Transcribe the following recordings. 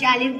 40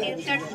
63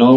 9